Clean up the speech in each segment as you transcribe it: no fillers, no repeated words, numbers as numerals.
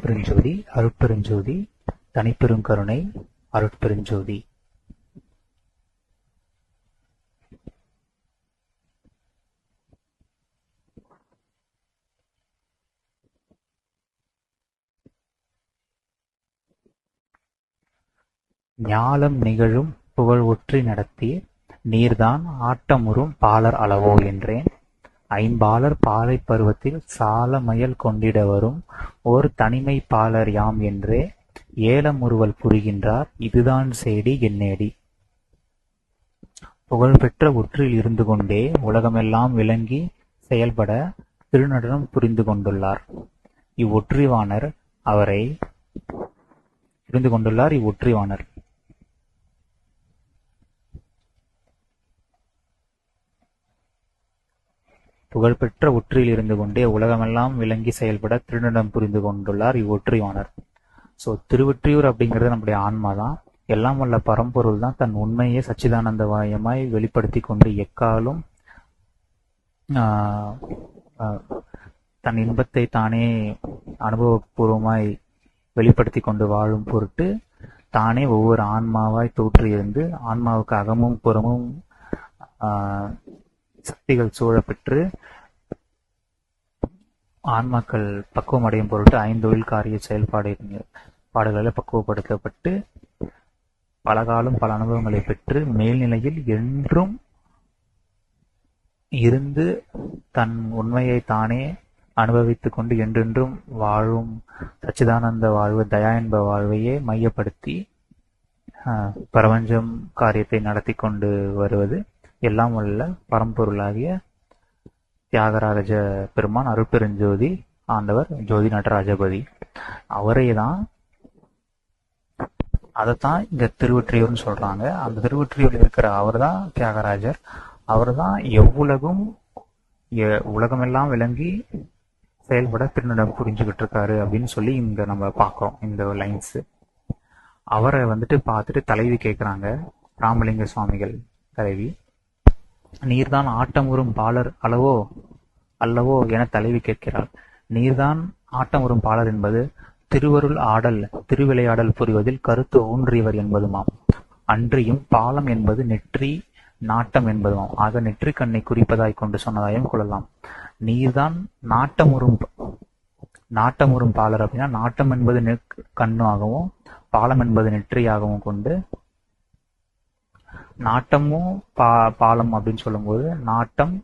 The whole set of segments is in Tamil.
அருட்பெருஞ்சோதி அருட்பெருஞ்சோதி தனிப்பெருங்கருணை அருட்பெருஞ்சோதி. ஞாலம் நிகழும் புகழ் ஒற்றி நடத்தி நீர்தான் ஆட்டமுறும் பாலர் அளவோ என்றேன். ஐம்பாலர் பாலைப் பருவத்தில் சால மயல் கொண்டிட வரும் ஓர் தனிமை பாலர் யாம் என்றே ஏலமுறுவல் புரிகின்றார் இதுதான் சேடி என்னேடி. புகழ்பெற்ற ஒற்றில் இருந்து கொண்டே உலகமெல்லாம் விளங்கி செயல்பட திருநடனம் புரிந்து கொண்டுள்ளார் இவ்வொற்றிவாணர். அவரை புரிந்து கொண்டுள்ளார் இவ்வொற்றிவாணர். புகழ்பெற்ற ஒற்றில் இருந்து கொண்டே உலகமெல்லாம் விளங்கி செயல்பட திருநடம் புரிந்து கொண்டுள்ளார் இவ்வொற்றிவாணர். ஸோ திருவொற்றியூர் அப்படிங்கிறது நம்முடைய ஆன்மா தான். எல்லாம் வல்ல பரம்பொருள் தான் தன் உண்மையை சச்சிதானந்தமயமாய் வெளிப்படுத்தி கொண்டு எக்காலும் தன் இன்பத்தை தானே அனுபவபூர்வமாய் வெளிப்படுத்தி கொண்டு வாழும் பொருட்டு தானே ஒவ்வொரு ஆன்மாவாய் தோற்றியிருந்து ஆன்மாவுக்கு அகமும் புறமும் சக்திகள் சூழ பெற்று ஆன்மாக்கள் பக்குவம் அடையும் பொருட்டு ஐந்தொழில் காரிய செயல்பாடுகளில் பக்குவப்படுத்தப்பட்டு பல காலம் பல அனுபவங்களை பெற்று மேல்நிலையில் என்றும் இருந்து தன் உண்மையை தானே அனுபவித்துக் கொண்டு என்றென்றும் வாழும் சச்சிதானந்த வாழ்வு தயா என்ப வாழ்வையே மையப்படுத்தி பிரபஞ்சம் காரியத்தை நடத்தி கொண்டு வருவது எல்லாம் உள்ள பரம்பொருளாகிய தியாகராஜ பெருமான் அருட்பெருஞ்சோதி ஆண்டவர் ஜோதி நடராஜபதி. அவரே தான், அதைத்தான் இங்க திருவொற்றியூர்னு சொல்றாங்க. அந்த திருவொற்றியூர்ல இருக்கிற அவர் தான் தியாகராஜர். அவர் தான் உலகமெல்லாம் விளங்கி செயல்பட திருநடம் புரிஞ்சுக்கிட்டு இருக்காரு அப்படின்னு சொல்லி இங்க நம்ம பாக்குறோம். இந்த லைன்ஸ் அவரை பார்த்துட்டு தலைவி கேட்கிறாங்க, ராமலிங்க சுவாமிகள் தலைவி, நீர்தான் ஆட்டமுறும் பாலர் அல்லவோ என தலைவி கேட்கிறார். நீர்தான் ஆட்டமுறும் பாலர் என்பது திருவருள் ஆடல் திருவிளையாடல் புரிவதில் கருத்து ஊன்றியவர் என்பதுமாம். அன்றியும் பாலம் என்பது நெற்றி நாட்டம் என்பதுமாம். ஆக நெற்றி கண்ணை குறிப்பதாய் கொண்டு சொன்னதாயும் கொள்ளலாம். நீர்தான் நாட்டமுறும் பாலர் அப்படின்னா நாட்டம் என்பது கண்ணாகவும் பாலம் என்பது நெற்றியாகவும் கொண்டு நாட்டமும் பாலம் அப்படின்னு சொல்லும்போது நாட்டம்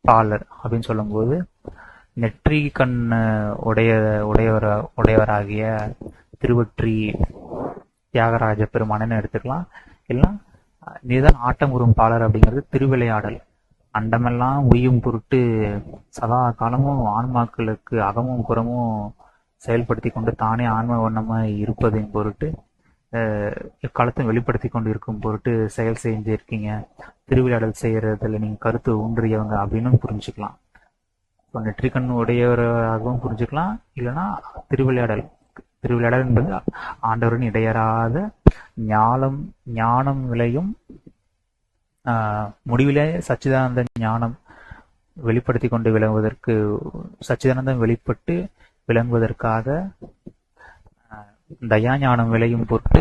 பாலர் அப்படின்னு சொல்லும்போது நெற்றி கண் உடையவராகிய திருவொற்றி தியாகராஜ பெருமானன்னு எடுத்துக்கலாம். எல்லாம் நீதான் ஆட்டமுறும் பாலர் அப்படிங்கிறது திருவிளையாடல். அண்டமெல்லாம் உய்யும் பொருட்டு சதா காலமும் ஆன்மாக்களுக்கு அகமும் புறமும் செயல்படுத்தி கொண்டு தானே ஆன்ம வண்ணமாய் இருப்பதின் பொருட்டு எக்காலத்தையும் வெளிப்படுத்தி கொண்டு இருக்கும் பொருட்டு செயல் செஞ்சிருக்கீங்க. திருவிளையாடல் செய்யறதுல நீங்க கருத்து ஊன்றியவங்க அப்படின்னு புரிஞ்சுக்கலாம். நெற்றிக்கண் உடையவராகவும் புரிஞ்சுக்கலாம். இல்லைன்னா திருவிளையாடல் என்பது ஆண்டவரின் இடையறாத ஞானம் விளையும் முடிவிலே சச்சிதானந்த ஞானம் வெளிப்படுத்தி கொண்டு விளங்குவதற்கு சச்சிதானந்தம் வெளிப்பட்டு விளங்குவதற்காக தயா ஞானம் விளையும் பொருட்டு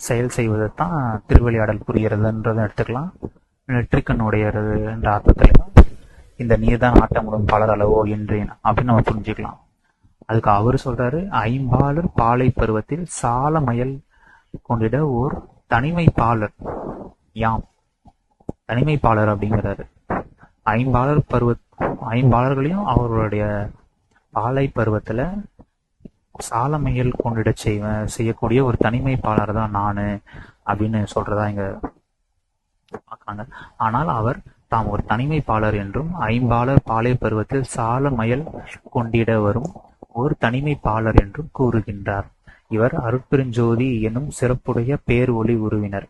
செயல் செய்வதைத்தான் திருவிளையாடல் புரிகிறதுன்றதை எடுத்துக்கலாம். நெற்றிக்கண் உடையறது என்ற அர்த்தத்துல இந்த நீர்தான் ஆட்டமுடும் பாலர் அளவோ என்றேன் அப்படின்னு நம்ம புரிஞ்சுக்கலாம். அதுக்கு அவரு சொல்றாரு, ஐம்பாலர் பாலை பருவத்தில் சால மயல் கொண்டிட ஓர் தனிமை பாலர் யாம். தனிமை பாலர் அப்படிங்கிறாரு. ஐம்பாலர்களையும் அவருடைய பாலை பருவத்துல சாலமையல் கொண்டிட செய்யக்கூடிய ஒரு தனிமை பாலர் தான் நானு அப்படின்னு சொல்றதா இங்க பார்க்கறாங்க. ஆனால் அவர் தாம் ஒரு தனிமை பாலர் என்றும் ஐம்பாலர் பாலை பருவத்தில் சால மயல் கொண்டிட வரும் ஒரு தனிமை பாலர் என்றும் கூறுகின்றார். இவர் அருட்பெருஞ்சோதி எனும் சிறப்புடைய பேர் ஒளி உருவினர்.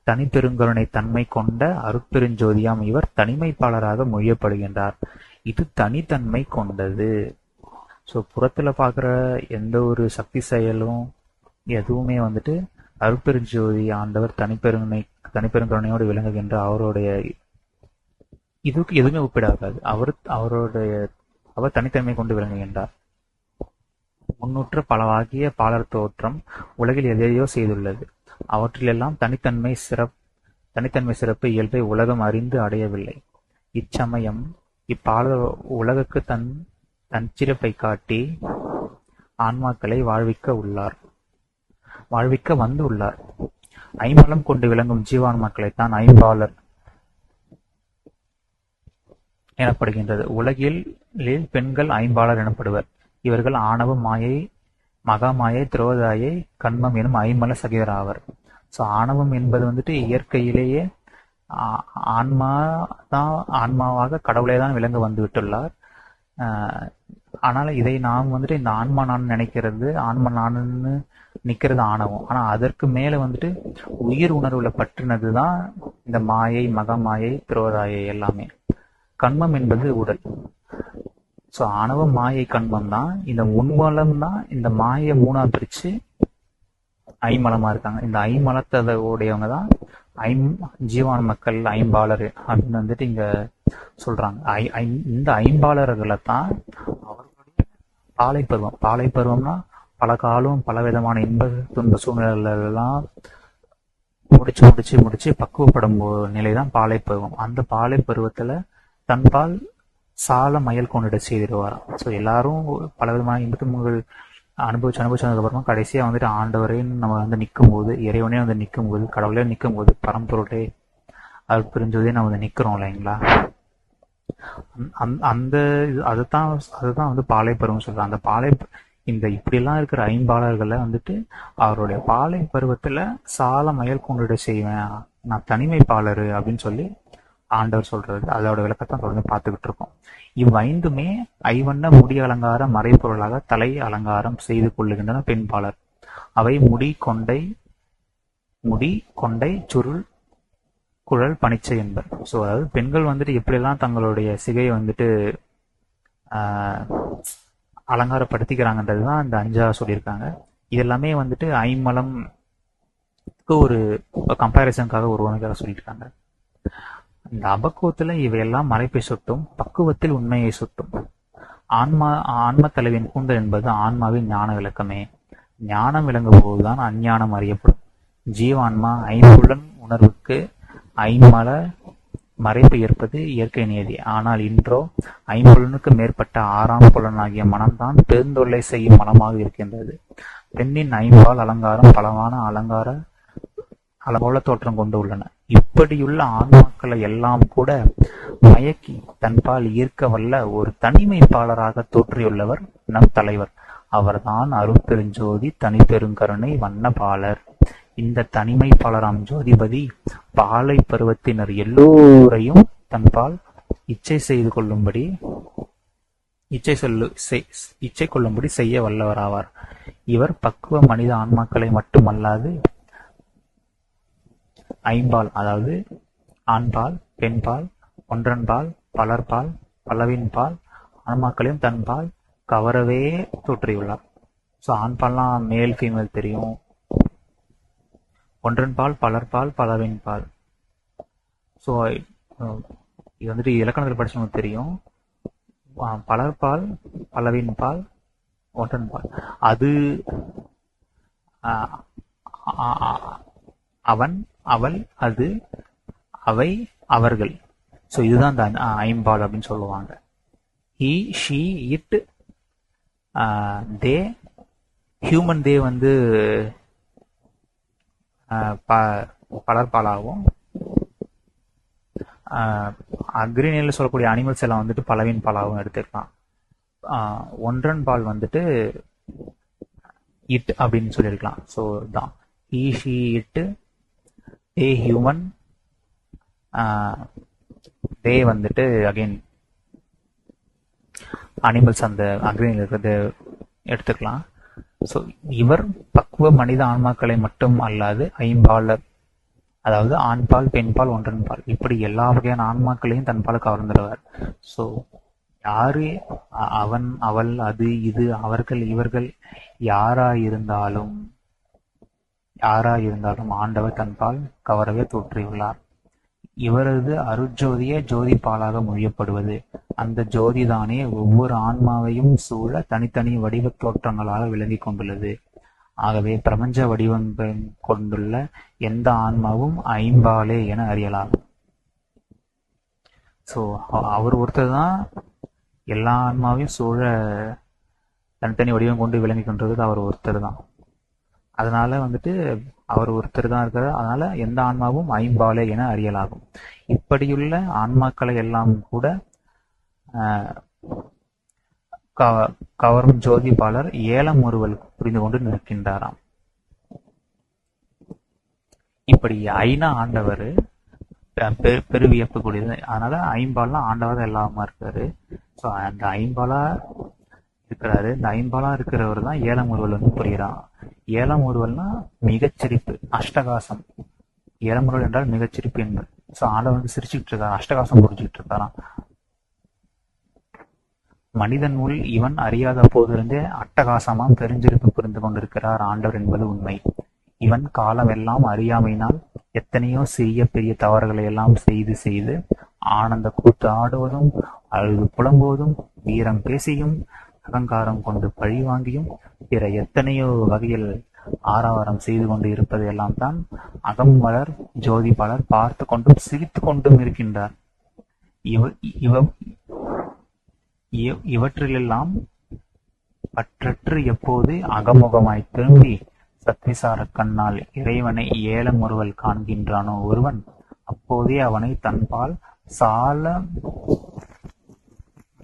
தனிப்பெருங்கருணை தன்மை கொண்ட அருட்பெருஞ்சோதியாம் இவர் தனிமைப்பாளராக மொழியப்படுகின்றார். இது தனித்தன்மை கொண்டது. ஸோ புறத்துல பார்க்குற எந்த ஒரு சக்தி செயலும் எதுவுமே அருட்பெருஞ்சோதி ஆண்டவர் தனிப்பெருங்கருணையோடு விளங்குகின்ற அவருடைய இதுக்கு எதுவுமே ஒப்பிடாகாது. அவர் தனித்தன்மை கொண்டு விளங்குகின்றார். முன்னூற்று பலவாகிய பாலர் தோற்றம் உலகில் எதையோ செய்துள்ளது. அவற்றிலெல்லாம் தனித்தன்மை சிறப்பு இயல்பை உலகம் அறிந்து அடையவில்லை. இச்சமயம் இப்பாலர் உலகுக்கு தன் காட்டி ஆன்மாக்களை வாழ்விக்க வந்து உள்ளார். ஐம்பலம் கொண்டு விளங்கும் ஜீவான்மாக்களைத்தான் ஐம்பாலர் எனப்படுகின்றது. உலகில் பெண்கள் ஐம்பாலர் எனப்படுவர். இவர்கள் ஆணவ மாயை, மகாமாயை, திரோதாயை, கண்மம் எனும் ஐம்பல சகிதர் ஆவர். ஸோ ஆணவம் என்பது வந்துட்டு இயற்கையிலேயே ஆன்மாவாக கடவுளே தான் விளங்க வந்து விட்டுள்ளார். ஆனால் இதை நாம் வந்துட்டு இந்த ஆன்மா நான் நினைக்கிறது, ஆன்மா நானுன்னு நிக்கிறது ஆணவம். ஆனா அதற்கு மேல வந்துட்டு உயிர் உணர்வுல பற்றினது தான் இந்த மாயை, மகமாயை, திரோதாயை எல்லாமே. கண்மம் என்பது உடல். ஸோ ஆணவ மாயை கண்மம் தான். இந்த முன்மலம் தான் இந்த மாயை மூணா பிரிச்சு ஐமலமா இருக்காங்க. இந்த ஐமலத்தை உடையவங்க தான் ஜீவான மக்கள் ஐம்பாலர் அப்படின்னு வந்துட்டு இங்க சொல்றாங்க. இந்த ஐம்பாலர்களை தான் அவர்களுடைய பாலை பருவம்னா பல காலம் பல விதமான இன்ப துன்ப சூழ்நிலைலாம் முடிச்சு பக்குவப்படும் நிலைதான் பாலை பருவம். அந்த பாலை பருவத்துல தன்பால் சால மயல் கொண்டிட செய்திருவாராம். ஸோ எல்லாரும் பல விதமான இன்ப துன்பங்கள் அனுபவிச்சதுக்கு அப்புறமா கடைசியா வந்துட்டு ஆண்டவரேன்னு நம்ம வந்து நிற்கும் போது, இறைவனே வந்து நிற்கும் போது, கடவுளே நிற்கும் போது, பரம்பொருளே அது புரிஞ்சதே நம்ம வந்து நிக்கிறோம் இல்லைங்களா. அந்த அதுதான் வந்து பாலை பருவம் சொல்றாங்க. அந்த பாலை இந்த இப்படிலாம் இருக்கிற ஐம்பாலர்களை வந்துட்டு அவருடைய பாலை பருவத்துல சால மயல் கொண்டுட செய்வேன், நான் தனிமைப்பாளர் அப்படின்னு சொல்லி ஆண்டவர் சொல்றது. அதோட விளக்கத்தான் தொடர்ந்து பார்த்துக்கிட்டு இருக்கோம். இவ்வைந்துமே ஐவண்ண முடி அலங்கார மறைப்பொருளாக தலை அலங்காரம் செய்து கொள்ளுகின்றன பெண்பாளர். அவை முடி, கொண்டை, சுருள், குழல், பனிச்சை என்பர். ஸோ அதாவது பெண்கள் வந்துட்டு எப்படியெல்லாம் தங்களுடைய சிகையை வந்துட்டு அலங்காரப்படுத்திக்கிறாங்கன்றதுதான் இந்த அஞ்சா சொல்லியிருக்காங்க. இதெல்லாமே வந்துட்டு ஐம்மலம்க்கு ஒரு கம்பேரிசனுக்காக ஒருவனுக்காக சொல்லியிருக்காங்க. இந்த அபக்குவத்துல இவையெல்லாம் மறைப்பை சுட்டும், பக்குவத்தில் உண்மையை சுட்டும். ஆன்ம தலைவின் கூந்தல் என்பது ஆன்மாவின் ஞான விளக்கமே. ஞானம் விளங்கும் போதுதான் அஞ்ஞானம் அறியப்படும். ஜீவான்மா ஐம்புலன் உணர்வுக்கு ஐம்மல மறைப்பு ஏற்பது இயற்கை நியதி. ஆனால் இன்றோ ஐம்புலனுக்கு மேற்பட்ட ஆறாம் புலனாகிய மனம்தான் பெருந்தொல்லை செய்யும் மனமாக இருக்கின்றது. பெண்ணின் ஐம்பால் அலங்காரம் பலமான அளவோல தோற்றம் கொண்டு உள்ளன. இப்படியுள்ள ஆன்மாக்களை எல்லாம் கூட மயக்கி தன்பால் ஈர்க்க வல்ல ஒரு தனிமைப்பாளராக தோற்றியுள்ளவர் நம் தலைவர். அவர்தான் அருட்பெருஞ்சோதி தனிப்பெருங்கருணை வண்ணபாலர். இந்த தனிமைப்பாளராம் ஜோதிபதி பாலை பருவத்தினர் எல்லோரையும் தன்பால் இச்சை கொள்ளும்படி செய்ய வல்லவராவார். இவர் பக்குவ மனித ஆன்மாக்களை மட்டுமல்லாது ஐம்பால், அதாவது ஆண்பால், பெண்பால், ஒன்றன்பால், பலர்பால், பலவின்பால் ஆன்மாக்களையும் தன்பால் கவரவே தோற்றியுள்ளார். ஸோ ஆண்பால்லாம் மேல் ஃபீமேல் தெரியும், ஒன்றன்பால், பலர்பால், பலவின்பால். ஸோ இது வந்துட்டு இலக்கணத்தில் படிச்சவங்களுக்கு தெரியும். பலர்பால், பலவின்பால், ஒன்றன்பால். அது அவன், அவள், அது, அவை, அவர்கள். ஸோ இதுதான் இந்த ஐம்பால் அப்படின்னு சொல்லுவாங்க. He, she, it, they. Human they வந்து பலர்பாலாகவும், அக்ரினியில் சொல்லக்கூடிய அனிமல்ஸ் எல்லாம் வந்துட்டு பலவின் பாலாகவும் எடுத்துக்கலாம். ஒன்றன் பால் வந்துட்டு இட் அப்படின்னு சொல்லியிருக்கலாம். ஸோ தான் he, she, it, they human, they வந்துட்டு அகைன் அனிமல்ஸ் அந்த அக்ரினியில் இருக்கிறது எடுத்துக்கலாம். ஸோ இவர் பக்குவ மனித ஆன்மாக்களை மட்டும் அல்லாது ஐம்பாலர், அதாவது ஆண்பால், பெண்பால், ஒன்றன்பால், இப்படி எல்லா வகையான ஆன்மாக்களையும் தன்பால் கவர்ந்துடுவார். ஸோ யாரு அவன், அவள், அது, இது, அவர்கள், இவர்கள் யாராயிருந்தாலும் ஆண்டவர் தன்பால் கவரவே தோற்றியுள்ளார். இவரது அருட்ஜோதியே ஜோதிபாலாக மொழியப்படுவது. அந்த ஜோதிதானே ஒவ்வொரு ஆன்மாவையும் சூழ தனித்தனி வடிவத் தோற்றங்களாக விளங்கிக் கொண்டுள்ளது. ஆகவே பிரபஞ்ச வடிவங்கள் கொண்டுள்ள எந்த ஆன்மாவும் ஐம்பாலே என அறியலாகும். ஸோ அவர் ஒருத்தர் தான் எல்லா ஆன்மாவையும் சூழ தனித்தனி வடிவம் கொண்டு விளங்கி கொண்டிருக்கிறது அவர் ஒருத்தர் தான். அதனால வந்துட்டு அவர் ஒருத்தர் தான் இருக்கிறார். அதனால எந்த ஆன்மாவும் ஐம்பாலே என அறியலாகும். இப்படியுள்ள ஆன்மாக்களை எல்லாம் கூட கவரும் ஜோதிபாலர் ஏலம் ஒருவல் புரிந்து கொண்டு நிற்கின்றாராம். இப்படி ஐநா ஆண்டவர் பெருவியப்பக்கூடியது. அதனால ஐம்பாலாம் ஆண்டவர் தான் எல்லாமா இருக்காரு. ஸோ அந்த ஐம்பாலா இருக்கிறாரு. இந்த ஐம்பாலா இருக்கிறவர் தான் ஏலம் ஒருவல் வந்து புரிகிறான். ஏலம் ஒருவல்னா மிகச்சிரிப்பு, அஷ்டகாசம். ஏலம் ஒருவல் என்றால் மிகச்சிரிப்பு என்பது. ஸோ ஆண்டவர் வந்து சிரிச்சுட்டு இருக்காரு, அஷ்டகாசம் புரிஞ்சுக்கிட்டு இருக்காராம். மனிதன் உள் இவன் அறியாத போதிருந்தே அட்டகாசமாம் பெருஞ்சிருப்பு புரிந்து கொண்டிருக்கிறார் ஆண்டவர் என்பது உண்மை. இவன் காலமெல்லாம் அறியாமையினால் எத்தனையோ சிறிய பெரிய தவறுகளை எல்லாம் செய்து செய்து ஆனந்த கூத்து ஆடுவதும் அழுது புலம்புவதும் வீரம் பேசியும் அகங்காரம் கொண்டு பழி வாங்கியும் பிற எத்தனையோ வகையில் ஆரவாரம் செய்து கொண்டு இருப்பது எல்லாம் தான் அகமலர் ஜோதிபாலர் பார்த்து கொண்டும் சிரித்து கொண்டும் இருக்கின்றார். இவற்றிலெல்லாம் பற்றற்று எப்போது அகமுகமாய் திரும்பி சத்விசார கண்ணால் இறைவனை ஏலம் ஒருவல் காண்கின்றானோ ஒருவன், அப்போதே அவனை தன்பால் சால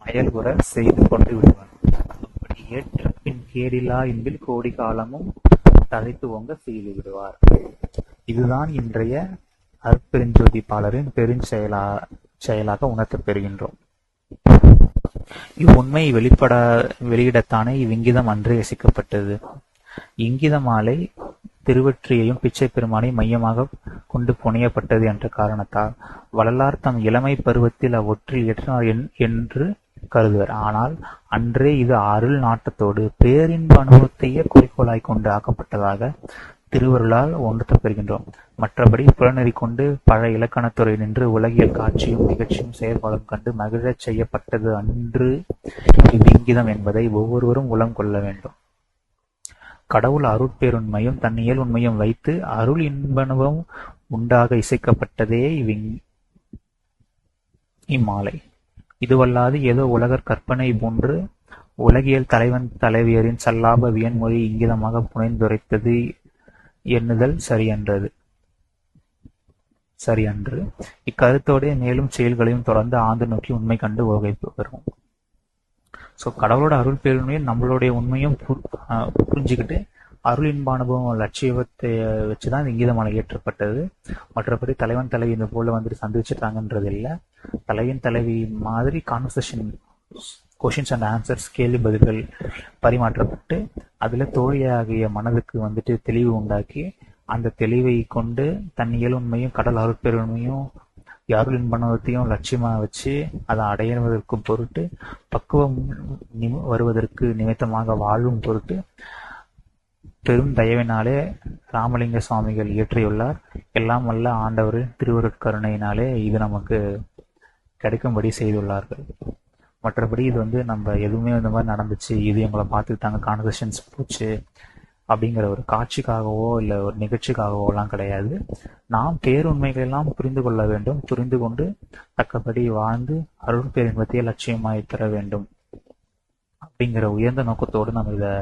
மயல்குற செய்து கொண்டு விடுவான். அப்படி ஏற்ற பின் கேடிலா என்பில் கோடி காலமும் தழைத்து ஓங்க செய்து விடுவார். இதுதான் இன்றைய அருட்பெருஞ்சோதிபாலரின் பெருஞ்செயலாக உணர்த்தப் பெறுகின்றோம். இவ்வுண்மை வெளியிடத்தானே இவ்விங்கிதம் அன்றே யசிக்கப்பட்டது. இங்கித மாலை திருவொற்றியையும் பிச்சை பெருமானை மையமாக கொண்டு புனையப்பட்டது என்ற காரணத்தால் வள்ளலார் தம் இளமை பருவத்தில் அவ்வொற்றில் இயற்றினார் என்று கருதுவர். ஆனால் அன்றே இது அருள் நாட்டத்தோடு பேரின்ப அனுபவத்தையே குறிக்கோளாய் கொண்டு ஆக்கப்பட்டதாக திருவருளால் உணர்த்தப் பெறுகின்றோம். மற்றபடி புலனெறி கொண்டு பழ இலக்கணத்துறை நின்று உலகியல் காட்சியும் நிகழ்ச்சியும் செயற்பாடும் கண்டு மகிழச் செய்யப்பட்டது அன்று இவ்விங்கிதம் என்பதை ஒவ்வொருவரும் உளம் கொள்ள வேண்டும். கடவுள் அருட்பேருண்மையும் தன்னியல் உண்மையும் வைத்து அருள் இன்பனுவம் உண்டாக இசைக்கப்பட்டதே இம்மாலை. இதுவல்லாது ஏதோ உலகர் கற்பனை போன்று உலகியல் தலைவன் தலைவியரின் சல்லாப வியன்மொழி இங்கிதமாக புனைந்துரைத்தது எண்ணுதல் சரியன்று. இக்கருத்தோடே மேலும் செயல்களையும் தொடர்ந்து ஆழ்ந்து நோக்கி உண்மை கண்டு ஓகை பெறும். ஸோ கடவுளோட அருள் பேருண்மையும் நம்மளுடைய உண்மையும் புரிஞ்சுக்கிட்டு அருள் இன்ப அனுபவம் லட்சியத்தை வச்சுதான் இந்த இங்கீதமாலை ஏற்றப்பட்டது. மற்றபடி தலைவன் தலைவி இந்த போல வந்துட்டு சந்திச்சுட்டாங்கன்றது இல்லை. தலைவன் தலைவி மாதிரி கான்வர்சேஷன், கொஷின்ஸ் அண்ட் ஆன்சர்ஸ், கேள்வி பதில்கள் பரிமாற்றப்பட்டு அதில் தோழியாகிய மனதுக்கு வந்துட்டு தெளிவு உண்டாக்கி அந்த தெளிவை கொண்டு தன் இயலுண்மையும் கடல் அருட்பெருண்மையும் அருள் இன்பத்தையும் லட்சியமா வச்சு அதை அடைவதற்கு பொருட்டு பக்குவம் வருவதற்கு நிமித்தமாக வாழும் பொருட்டு பெரும் தயவினாலே ராமலிங்க சுவாமிகள் இயற்றியுள்ளார். எல்லாம் வல்ல ஆண்டவர் திருவருட்கருணையினாலே இது நமக்கு கிடைக்கும்படி செய்துள்ளார்கள். மற்றபடி இது வந்து நம்ம எதுவுமே இந்த மாதிரி நடந்துச்சு, இது எங்களை பார்த்துக்கிட்டாங்க, கான்வர்சேஷன்ஸ் போச்சு அப்படிங்கிற ஒரு காட்சிக்காகவோ இல்லை ஒரு நிகழ்ச்சிக்காகவோலாம் கிடையாது. நாம் பேருண்மைகள் எல்லாம் புரிந்து கொள்ள வேண்டும். புரிந்து கொண்டு தக்கபடி வாழ்ந்து அருள் பேரின்பத்தையே லட்சியமாய் பெற வேண்டும் அப்படிங்கிற உயர்ந்த நோக்கத்தோடு நம்ம இதை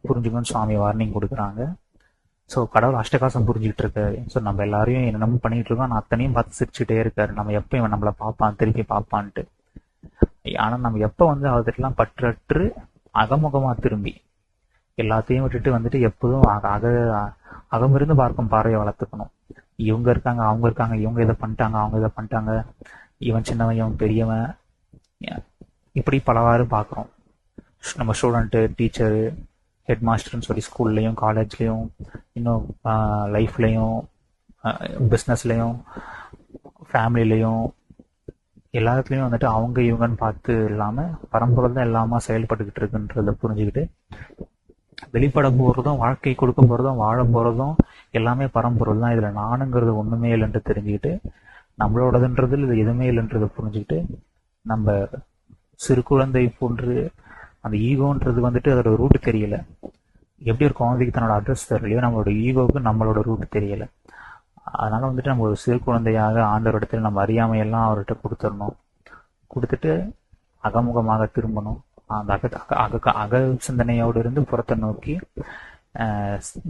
புரிஞ்சுக்கணும்னு சுவாமி வார்னிங் கொடுக்குறாங்க. ஸோ கடவுள் அஷ்டகாசம் புரிஞ்சுக்கிட்டு இருக்காரு. ஸோ நம்ம எல்லாரையும் என்னென்னமோ பண்ணிட்டு இருக்கோம், நான் அத்தனையும் பார்த்து சிரிச்சுட்டே இருக்காரு. நம்ம எப்போ இவன் நம்மளை பார்ப்பான், திருப்பி பார்ப்பான்ட்டு. ஆனால் நம்ம எப்போ வந்து அவர்கிட்டலாம் பற்றற்று அகமுகமா திரும்பி எல்லாத்தையும் விட்டுட்டு வந்துட்டு எப்போதும் அகமிருந்து பார்க்கும் பார்வையை வளர்த்துக்கணும். இவங்க இருக்காங்க, அவங்க இருக்காங்க, இவங்க இதை பண்ணிட்டாங்க, அவங்க இதை பண்ணிட்டாங்க, இவன் சின்னவன், இவன் பெரியவன், இப்படி பலவாறு பார்க்குறோம். நம்ம ஸ்டூடெண்ட்டு, டீச்சரு, ஹெட் மாஸ்டர்னு சொல்லி ஸ்கூல்லையும் காலேஜ்லேயும் இன்னும் லைஃப்லையும் பிஸ்னஸ்லையும் ஃபேமிலிலையும் எல்லாத்துலேயும் வந்துட்டு அவங்க இவங்கன்னு பார்த்து இல்லாமல் பரம்பொருள் தான் எல்லாமே செயல்பட்டுக்கிட்டு இருக்குன்றதை புரிஞ்சுக்கிட்டு வெளிப்பட போகிறதும் வாழ்க்கை கொடுக்க போகிறதும் வாழ போகிறதும் எல்லாமே பரம்பொருள் தான், இதில் நானுங்கிறது ஒன்றுமே இல்லைன்ட்டு தெரிஞ்சுக்கிட்டு நம்மளோடதுன்றதில் இது எதுவுமே இல்லைன்றதை புரிஞ்சுக்கிட்டு நம்ம சிறு குழந்தை போன்று அந்த ஈகோன்றது வந்துட்டு அதோட ரூட் தெரியல. எப்படி ஒரு குழந்தைக்கு தன்னோட அட்ரஸ் தெரியலையோ நம்மளோட ஈகோவுக்கு நம்மளோட ரூட் தெரியல. அதனால வந்துட்டு நம்ம ஒரு சிறு குழந்தையாக ஆண்டவரிடத்தில் நம்ம அறியாமையெல்லாம் அவர்கிட்ட கொடுத்துடணும். கொடுத்துட்டு அகமுகமாக திரும்பணும். அந்த அக சிந்தனையோடு இருந்து புறத்தை நோக்கி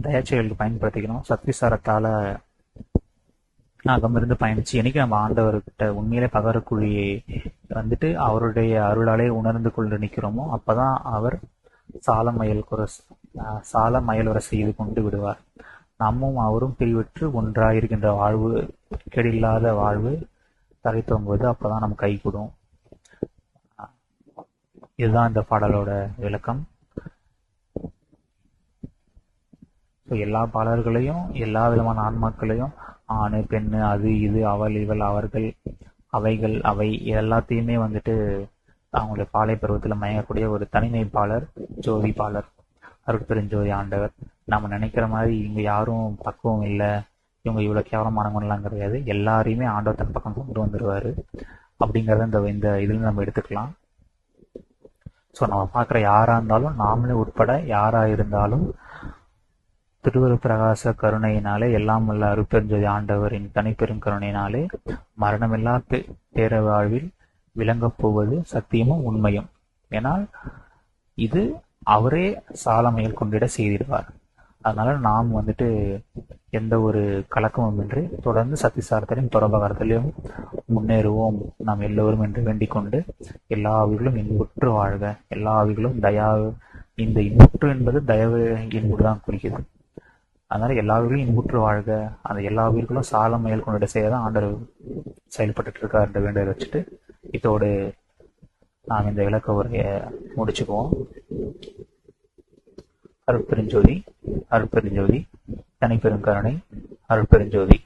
தயாச்செயலுக்கு பயன்படுத்திக்கணும். சத்விசாரத்தால அகமிருந்து பயணிச்சு என்னைக்கு நம்ம ஆண்டவர்கிட்ட உண்மையிலே பகரக்குழியை வந்துட்டு அவருடைய அருளாலே உணர்ந்து கொண்டு நிற்கிறோமோ அப்பதான் அவர் சால மயலுற செய்து கொண்டு விடுவார். நம்மும் அவரும் பிரிவற்று ஒன்றாயிருக்கின்ற வாழ்வு, கெடில்லாத வாழ்வு தலை தோங்குவது அப்பதான் நம்ம கை கூடும். இதுதான் இந்த பாடலோட விளக்கம். எல்லா பாடல்களையும் எல்லா விதமான ஆன்மாக்களையும் ஆணு பெண்ணு அது இது அவள் இவள் அவர்கள் அவைகள் அவை எல்லாத்தையுமே வந்துட்டு அவங்களுடைய பாலை பருவத்தில் மயங்கக்கூடிய ஒரு தனிமைப்பாளர், ஜோதிப்பாளர், அருட்பெருஞ்சோதி ஆண்டவர். நம்ம நினைக்கிற மாதிரி இங்க யாரும் பக்குவம் இல்லை, இவங்க இவ்வளவு கேவலமானவங்கலாம் கிடையாது. எல்லாரையுமே ஆண்டவர் தன் பக்கம் கொண்டு வந்துடுவாரு அப்படிங்கிறத இந்த இதுல நம்ம எடுத்துக்கலாம். ஸோ நம்ம பார்க்குற யாரா இருந்தாலும், நாமளே உட்பட யாரா இருந்தாலும் திருவரு பிரகாச கருணையினாலே, எல்லாம் வல்ல அருட்பெருஞ்சோதி ஆண்டவரின் தனிப்பெரும் கருணையினாலே மரணமில்லா பேர வாழ்வில் விளங்கப் போவது சத்தியமும் உண்மையும். ஏனால் இது அவரே சாலமையில் கொண்டிட செய்திடுவார். அதனால நாம் வந்துட்டு எந்த ஒரு கலக்கமும் இன்றி தொடர்ந்து சத்திசாரத்திலையும் தொடர்பகாரத்திலையும் முன்னேறுவோம் நாம் எல்லோரும் என்று வேண்டிக் கொண்டு, எல்லா ஆவிகளும் இன்புற்று வாழ்க, எல்லா ஆவிகளும் இந்த இன்புற்று என்பது தயவு இன்புதான் குறிக்குது. அதனால எல்லா ஆவிகளும் இன்புற்று வாழ்க, அந்த எல்லா ஆவிகளும் சாலமையில் கொண்டிட செய்யதான் ஆண்டவர் செயல்பட்டு இருக்கார் என்ற வேண்டுதல் வச்சுட்டு இதோடு நாம் இந்த விளக்க உரையை முடிச்சுக்குவோம். அருட்பெருஞ்சோதி, அருட்பெருஞ்சோதி, தனிப்பெருங்கருணை, அருட்பெருஞ்சோதி.